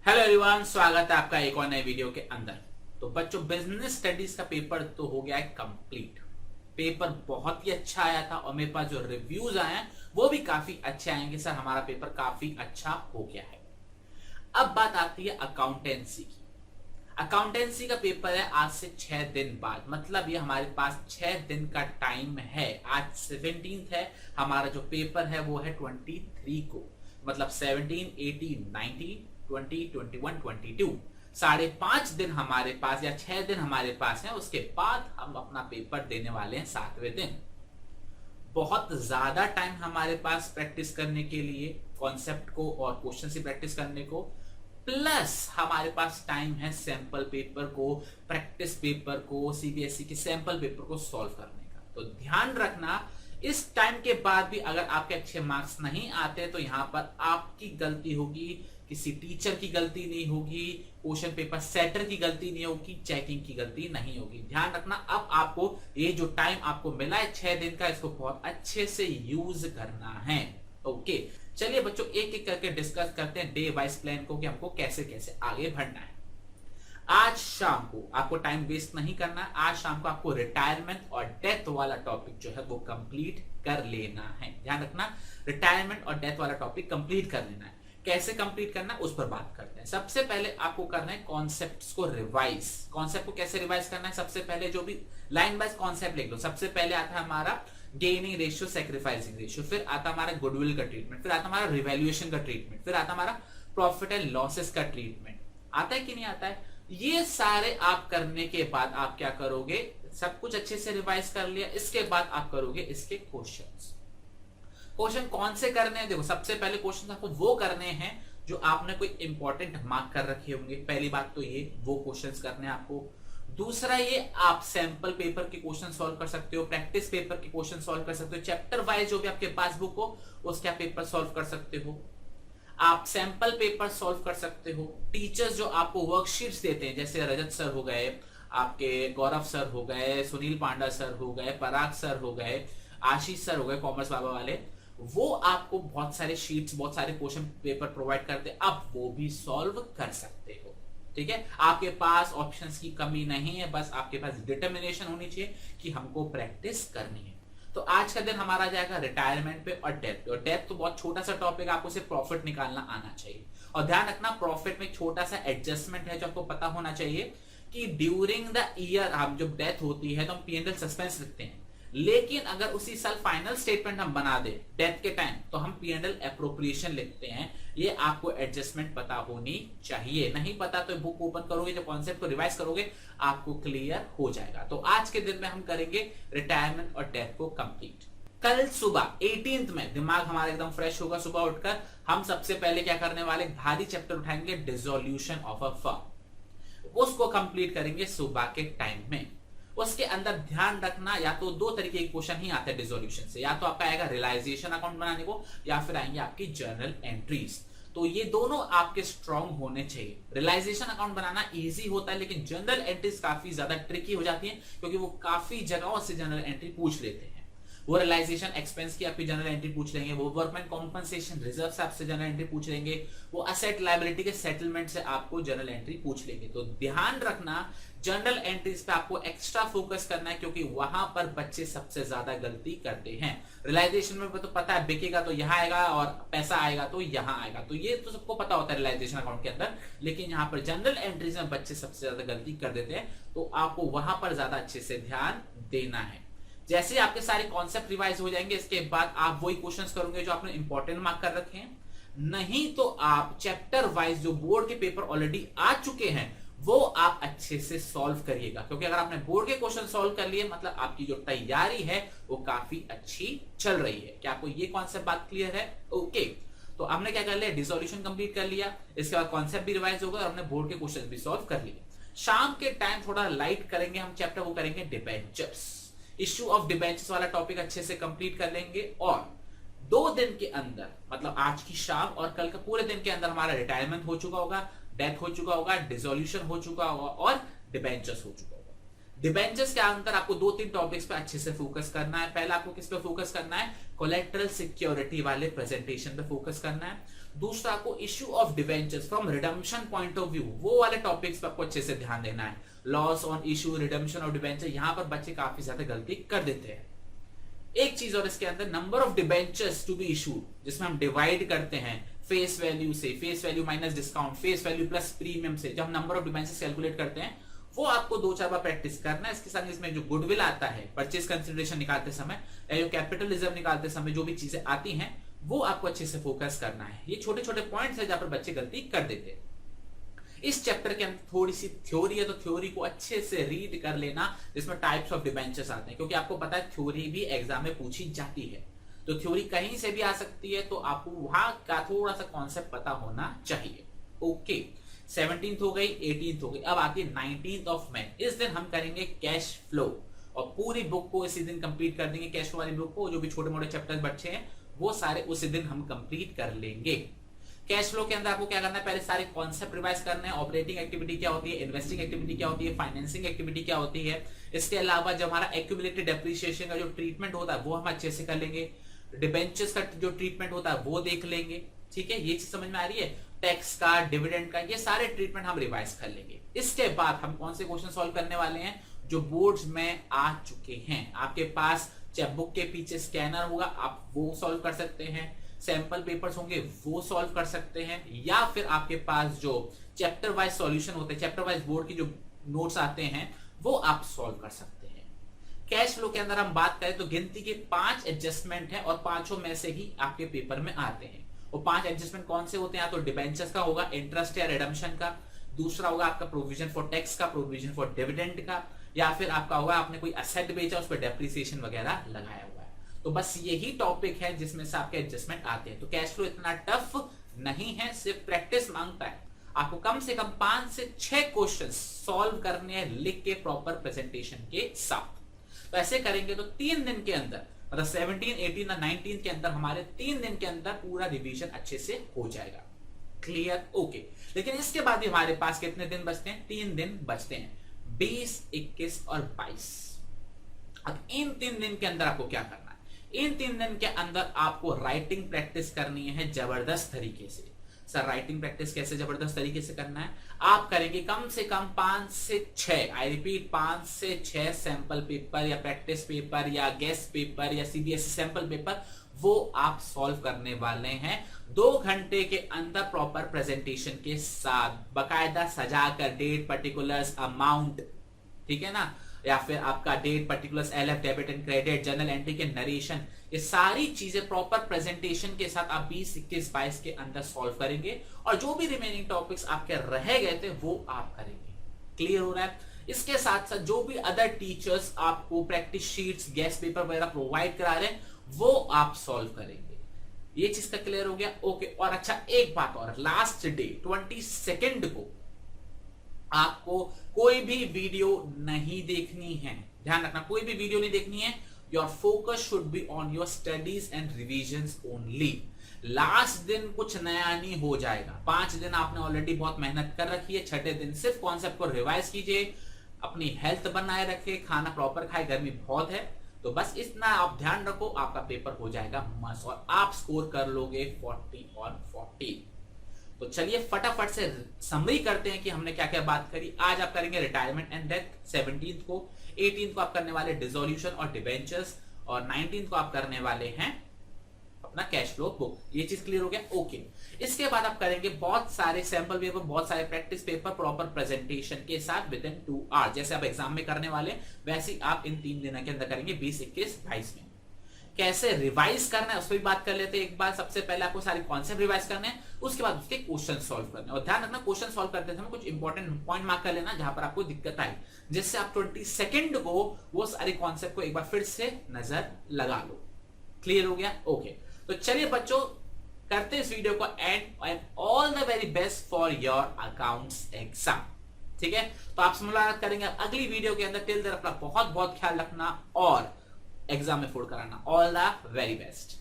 Hello everyone, स्वागत है आपका एक और नए वीडियो के अंदर। तो बच्चों, बिजनेस स्टडीज का पेपर तो हो गया है कंप्लीट। पेपर बहुत ही अच्छा आया था और मेरे पास जो रिव्यूज आए हैं वो भी काफी अच्छे आएंगे। सर, हमारा पेपर काफी अच्छा हो गया है। अब बात आती है अकाउंटेंसी की। अकाउंटेंसी का पेपर है आज से 6 दिन बाद, मतलब ये हमारे पास 6 दिन का टाइम है। आज 17 है, हमारा जो पेपर है वो है 23 को, मतलब 17, 18, 19, 20, 21, 22। 5.5 दिन हमारे पास या 6 दिन हमारे पास है। उसके बाद हम अपना पेपर देने वाले हैं 7वें दिन। बहुत ज्यादा टाइम हमारे पास प्रैक्टिस करने के लिए, कॉन्सेप्ट को और क्वेश्चन से प्रैक्टिस करने को, प्लस हमारे पास टाइम है सैंपल पेपर को, प्रैक्टिस पेपर को, सीबीएसई के सैंपल पेपर को सॉल्व करने का। तो ध्यान रखना, इस टाइम के बाद भी अगर आपके अच्छे मार्क्स नहीं आते तो यहां पर आपकी गलती होगी, किसी टीचर की गलती नहीं होगी, क्वेश्चन पेपर सेटर की गलती नहीं होगी, चेकिंग की गलती नहीं होगी। ध्यान रखना, अब आपको ये जो टाइम आपको मिला है 6 दिन का, इसको बहुत अच्छे से यूज करना है। ओके, चलिए बच्चों, एक एक करके डिस्कस करते हैं डे वाइज प्लान को कि हमको कैसे कैसे आगे बढ़ना है। आज शाम को आपको टाइम वेस्ट नहीं करना। आज शाम को आपको रिटायरमेंट और डेथ वाला टॉपिक जो है वो कंप्लीट कर लेना है। ध्यान रखना, रिटायरमेंट और डेथ वाला टॉपिक कंप्लीट कर लेना है। कैसे कंप्लीट करना है उस पर बात करते हैं। सबसे पहले आपको करना है कॉन्सेप्ट्स को रिवाइज। कॉन्सेप्ट को कैसे रिवाइज करना है? सबसे पहले जो भी लाइन वाइज कॉन्सेप्ट लिख लो। सबसे पहले आता है हमारा गेनिंग रेशियो, सैक्रिफाइसिंग रेशियो, फिर आता हमारा गुडविल का ट्रीटमेंट, फिर आता हमारा रिवैल्यूएशन का ट्रीटमेंट, फिर आता हमारा प्रॉफिट एंड लॉसेस का ट्रीटमेंट। आता है कि नहीं आता है? ये सारे आप करने के बाद आप क्या करोगे? सब कुछ अच्छे से रिवाइज कर लिया, इसके बाद आप करोगे इसके क्वेश्चंस। क्वेश्चन कौन से करने हैं? देखो, सबसे पहले क्वेश्चन आपको वो करने हैं जो आपने कोई इंपॉर्टेंट मार्क कर रखे होंगे। पहली बात तो ये, वो क्वेश्चंस करने हैं आपको। दूसरा, ये आप सैंपल पेपर के क्वेश्चन सॉल्व कर सकते हो, प्रैक्टिस पेपर के क्वेश्चन सॉल्व कर सकते हो, चैप्टर वाइज जो भी आपके पास बुक हो उसके आप पेपर सॉल्व कर सकते हो। आप सैंपल पेपर सॉल्व कर सकते हो। टीचर्स जो आपको वर्कशीट्स देते हैं, जैसे रजत सर हो गए, आपके गौरव सर हो गए, सुनील पांडा सर हो गए, पराग सर हो गए, आशीष सर हो गए कॉमर्स बाबा वाले, वो आपको बहुत सारे शीट्स, बहुत सारे क्वेश्चन पेपर प्रोवाइड करते हैं। आप वो भी सॉल्व कर सकते हो। ठीक है, आपके पास ऑप्शंस की कमी नहीं है, बस आपके पास डिटर्मिनेशन होनी चाहिए कि हमको प्रैक्टिस करनी है। तो आज का दिन हमारा जाएगा रिटायरमेंट पे और डेथ पे। और डेथ तो बहुत छोटा सा टॉपिक है, आपको सिर्फ प्रॉफिट निकालना आना चाहिए। और ध्यान रखना, प्रॉफिट में छोटा सा एडजस्टमेंट है जो आपको पता होना चाहिए कि ड्यूरिंग द ईयर हम जब डेथ होती है तो हम P&L सस्पेंस लिखते हैं, लेकिन अगर उसी साल फाइनल स्टेटमेंट हम बना दे डेथ के टाइम तो हम P&L एप्रोप्रिएशन लिखते हैं। ये आपको एडजस्टमेंट पता होनी चाहिए। नहीं पता तो बुक ओपन करोगे, जो कॉन्सेप्ट को रिवाइज करोगे आपको क्लियर हो जाएगा। तो आज के दिन में हम करेंगे रिटायरमेंट और डेथ को कंप्लीट। कल सुबह 18 में दिमाग हमारा एकदम फ्रेश होगा। सुबह उठकर हम सबसे पहले क्या करने वाले, भारी चैप्टर उठाएंगे, डिसोल्यूशन ऑफ अ फर्म। उसको कंप्लीट करेंगे सुबह के टाइम में। उसके अंदर ध्यान रखना, या तो 2 तरीके के क्वेश्चन ही आते हैं डिसोल्यूशन से, या तो आपका आएगा रियलाइजेशन अकाउंट बनाने को, या फिर आएंगे आपकी जर्नल एंट्रीज। तो ये दोनों आपके स्ट्रांग होने चाहिए। रियलाइजेशन अकाउंट बनाना इजी होता है, लेकिन जर्नल एंट्रीज काफी ज्यादा ट्रिकी हो जाती है, क्योंकि वो काफी जगहों से जर्नल एंट्री पूछ लेते हैं। वो रियलाइजेशन एक्सपेंस की आपकी जनरल एंट्री पूछ लेंगे, वो वर्कमैन कॉम्पनसेशन रिजर्व से आपसे जनरल एंट्री पूछ लेंगे, वो असेट लायबिलिटी के सेटलमेंट से आपको जनरल एंट्री पूछ लेंगे। तो ध्यान रखना, जनरल एंट्रीज पे आपको एक्स्ट्रा फोकस करना है, क्योंकि वहां पर बच्चे सबसे ज्यादा गलती करते हैं। रियलाइजेशन में तो पता है बिकेगा तो यहां आएगा और पैसा आएगा तो यहां आएगा, तो ये तो सबको पता होता है रियलाइजेशन अकाउंट के अंदर, लेकिन यहाँ पर जनरल एंट्रीज में बच्चे सबसे ज्यादा गलती कर देते हैं। तो आपको वहां पर ज्यादा अच्छे से ध्यान देना है। जैसे आपके सारे कॉन्सेप्ट रिवाइज हो जाएंगे, इसके बाद आप वही क्वेश्चंस करोगे जो आपने इंपॉर्टेंट मार्क कर रखे हैं। नहीं तो आप चैप्टर वाइज जो बोर्ड के पेपर ऑलरेडी आ चुके हैं वो आप अच्छे से सॉल्व करिएगा, क्योंकि अगर आपने बोर्ड के क्वेश्चन सॉल्व कर लिए मतलब आपकी जो तैयारी है वो काफी अच्छी चल रही है। क्या आपको ये कॉन्सेप्ट बात क्लियर है? ओके, तो हमने क्या कर लिया, डिसोल्यूशन कंप्लीट कर लिया, इसके बाद कॉन्सेप्ट भी रिवाइज हो गया और हमने बोर्ड के क्वेश्चन भी सॉल्व कर लिए। शाम के टाइम थोड़ा लाइट करेंगे हम चैप्टर, वो करेंगे डिबेंचर्स। इश्यू ऑफ डिबेंचर्स वाला टॉपिक अच्छे से कंप्लीट कर लेंगे, और 2 दिन के अंदर, मतलब आज की शाम और कल का पूरे दिन के अंदर हमारा रिटायरमेंट हो चुका होगा, डेथ हो चुका होगा, डिसोल्यूशन हो चुका होगा और डिबेंचर्स हो चुका होगा। डिबेंचर्स के अंदर आपको 2-3 टॉपिक्स पे अच्छे से फोकस करना है। पहला आपको किस पे फोकस करना है, कोलेटरल सिक्योरिटी वाले प्रेजेंटेशन पे फोकस करना है। दूसरा आपको issue of debentures from redemption point of view, वो वाले टॉपिक्स पे आपको अच्छे से ध्यान देना है। Loss on issue, redemption of debenture, यहां पर बच्चे काफी ज्यादा गलती कर देते हैं। एक चीज और इसके अंदर, number of debentures to be issued, जिसमें हम डिवाइड करते हैं फेस वैल्यू से, face value minus discount, face value plus premium से, जब हम नंबर ऑफ डिबेंचर्स कैलकुलेट करते हैं, वो आपको 2-4 बार प्रैक्टिस करना है। इसके साथ इसमें जो गुडविल आता है परचेज कंसिडरेशन निकालते समय, या जो कैपिटलिज्म निकालते समय जो भी चीजें आती हैं, वो आपको अच्छे से फोकस करना है। ये छोटे छोटे पॉइंट्स है जहां पर बच्चे गलती कर देते हैं। इस चैप्टर के अंदर थोड़ी सी थ्योरी है, तो थ्योरी को अच्छे से रीड कर लेना, जिसमें टाइप्स ऑफ डिबेंचर्स आते हैं, क्योंकि आपको पता है थ्योरी भी एग्जाम में पूछी जाती है। तो थ्योरी कहीं से भी आ सकती है, तो आपको वहां का थोड़ा सा कॉन्सेप्ट पता होना चाहिए। ओके, 17th हो गई, 18th हो गई, अब आती है 19th ऑफ मई। इस दिन हम करेंगे कैश फ्लो, और पूरी बुक को इसी दिन कंप्लीट कर देंगे। कैश फ्लो वाली बुक को जो भी छोटे मोटे चैप्टर्स बच्चे हैं वो सारे उसी दिन हम कंप्लीट कर लेंगे। कैश फ्लो के अंदर आपको क्या करना है, पहले सारे कॉन्सेप्ट रिवाइज करने हैं। ऑपरेटिंग एक्टिविटी क्या होती है, इन्वेस्टिंग एक्टिविटी क्या होती है, फाइनेंसिंग एक्टिविटी क्या होती है। इसके अलावा जो हमारा एक्यूमुलेटेड डेप्रिसिएशन का जो ट्रीटमेंट होता है वो हम अच्छे से कर लेंगे। डिबेंचर्स का जो ट्रीटमेंट होता है वो देख लेंगे। ठीक है, ये चीज समझ में आ रही है। टैक्स का, डिविडेंड का, ये सारे ट्रीटमेंट हम रिवाइज कर लेंगे। इसके बाद हम कौन से क्वेश्चन सॉल्व करने वाले हैं, जो बोर्ड्स में आ चुके हैं। आपके पास चेकबुक के पीछे स्कैनर होगा, आप वो सॉल्व कर सकते हैं। सैंपल पेपर्स होंगे वो सॉल्व कर सकते हैं, या फिर आपके पास जो चैप्टर वाइज सॉल्यूशन होते हैं, चैप्टर वाइज बोर्ड की जो नोट्स आते हैं वो आप सॉल्व कर सकते हैं। कैश फ्लो के अंदर हम बात करें तो गिनती के 5 एडजस्टमेंट है, और 5 में से ही आपके पेपर में आते हैं। वो 5 एडजस्टमेंट कौन से होते हैं, या तो डिबेंचर्स का होगा, इंटरेस्ट या रिडम्पशन का, दूसरा होगा आपका प्रोविजन फॉर टैक्स का, प्रोविजन फॉर डिविडेंड का, या फिर आपका होगा आपने कोई एसेट बेचा उस पर डेप्रिसिएशन वगैरह लगाया हुआ है। तो बस यही टॉपिक है जिसमें से आपके एडजस्टमेंट आते हैं। तो कैश फ्लो इतना टफ नहीं है, सिर्फ प्रैक्टिस मांगता है। आपको कम से कम 5 से 6 क्वेश्चन सॉल्व करने हैं लिख के प्रॉपर प्रेजेंटेशन के साथ। तो ऐसे करेंगे तो 3 दिन के अंदर, मतलब 17, 18 और 19 के अंदर हमारे 3 दिन के अंदर पूरा रिवीजन अच्छे से हो जाएगा। क्लियर? ओके। लेकिन इसके बाद भी हमारे पास कितने दिन बचते हैं, 3 दिन बचते हैं, 20, 21 और 22। अब इन 3 दिन के अंदर आपको क्या करना है, इन 3 दिन के अंदर आपको राइटिंग प्रैक्टिस करनी है जबरदस्त तरीके से। सर राइटिंग प्रैक्टिस कैसे जबरदस्त तरीके से करना है, आप करेंगे कम से कम 5 से 6, आई रिपीट 5 से 6 सैंपल पेपर या प्रैक्टिस पेपर या गेस्ट पेपर या सीबीएसई सैंपल पेपर, वो आप सॉल्व करने वाले हैं 2 घंटे के अंदर प्रॉपर प्रेजेंटेशन के साथ, बकायदा सजाकर, डेट, पर्टिकुलर्स, अमाउंट, ठीक है ना, या फिर आपका date, particulars, LF, debit and credit, journal entry के नरेशन, ये सारी चीजें प्रॉपर प्रेजेंटेशन के साथ आप 20, 21, 22 के अंदर सॉल्व करेंगे, और जो भी रिमेनिंग टॉपिक्स आपके रह गए थे वो आप करेंगे। क्लियर हो रहा है? इसके साथ साथ जो भी अदर टीचर्स आपको प्रैक्टिस शीट्स, गेस्ट पेपर वगैरह प्रोवाइड करा रहे हैं वो आप सॉल्व करेंगे। ये चीज का क्लियर हो गया? ओके। और अच्छा एक बात और, लास्ट डे 22 को आपको कोई भी वीडियो नहीं देखनी है, ध्यान रखना, कोई भी वीडियो नहीं देखनी है। Your focus should be on your studies and revisions only. Last दिन कुछ नया नहीं हो जाएगा। 5 दिन आपने ऑलरेडी बहुत मेहनत कर रखी है, 6ठे दिन सिर्फ कॉन्सेप्ट को रिवाइज कीजिए, अपनी हेल्थ बनाए रखे, खाना प्रॉपर खाए, गर्मी बहुत है, तो बस इतना आप ध्यान रखो, आपका पेपर हो जाएगा मस्त, और आप स्कोर कर लोगे 40 on 40। तो चलिए फटाफट से समरी करते हैं कि हमने क्या क्या बात करी। आज आप करेंगे रिटायरमेंट एंड डेथ 17th को, 18th को आप करने वाले डिसोल्यूशन और डिबेंचर्स, और 19th को आप करने वाले हैं अपना कैश फ्लो बुक। ये चीज क्लियर हो गया? ओके। इसके बाद आप करेंगे बहुत सारे सैंपल पेपर, बहुत सारे प्रैक्टिस पेपर प्रॉपर प्रेजेंटेशन के साथ विद इन 2 आवर, जैसे आप एग्जाम में करने वाले वैसे आप इन 3 दिनों के अंदर करेंगे, 20, 21, 22 में। कैसे रिवाइज करना है उस पर भी बात कर लेते हैं एक बार। सबसे पहले आपको सारे कॉन्सेप्ट रिवाइज करने हैं, उसके बाद उसके क्वेश्चन सॉल्व करने हैं। और ध्यान रखना क्वेश्चन सॉल्व करते समय कुछ इंपॉर्टेंट पॉइंट मार्क कर लेना जहां पर आपको दिक्कत आई, जिससे आप 22 को वो सारे कॉन्सेप्ट को एक बार फिर से नजर लगा लो। क्लियर हो गया? ओके। तो चलिए बच्चों करते इस वीडियो को and all the very best for your accounts exam. ठीक है, तो आपसे मुलाकात करेंगे अगली वीडियो के अंदर। टिल देयर अपना बहुत बहुत ख्याल रखना और एग्जाम में फोड़ कराना। All the very best.